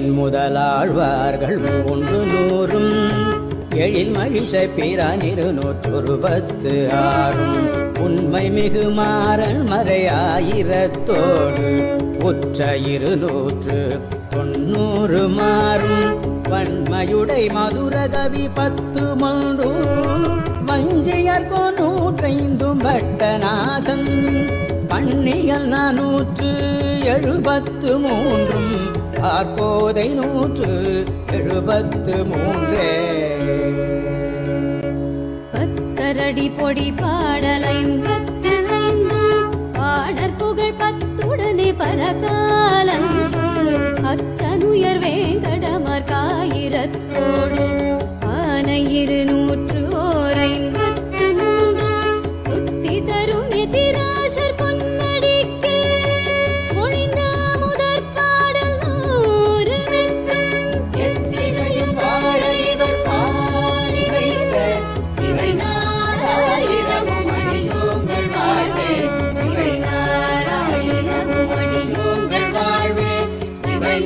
man முதலாழ்வார்கள் 300 எழில் மகிழ்ச்சை பிரான் 216 உண்மை மிகு மாறன் மறையாயிரத்தோடு உற்ற 290 மாறும் வன்மையுடை மதுரகவி 10 வஞ்சியர் 105 பட்டநாதன் பன்னிகள் 473 பார்ப்போதை 173 பத்தரடி பொடி பாடலையும் பாடற் புகழ் 10 பரகாலம் அத்தனுயர் வேங்கடமர் காயிரத்தோடு ஆனை 200 புத்தி தரும் எதிராசர் பொன்னடிக்கு மொழிந்த முதற் பாடல் 100 எத்திசையும் வாழ இவர் பாடி வைத்த இவை 4000 மணியோங்கள் வாழ்வே இவை 4000 மணியோங்கள் வாழ்வே இவை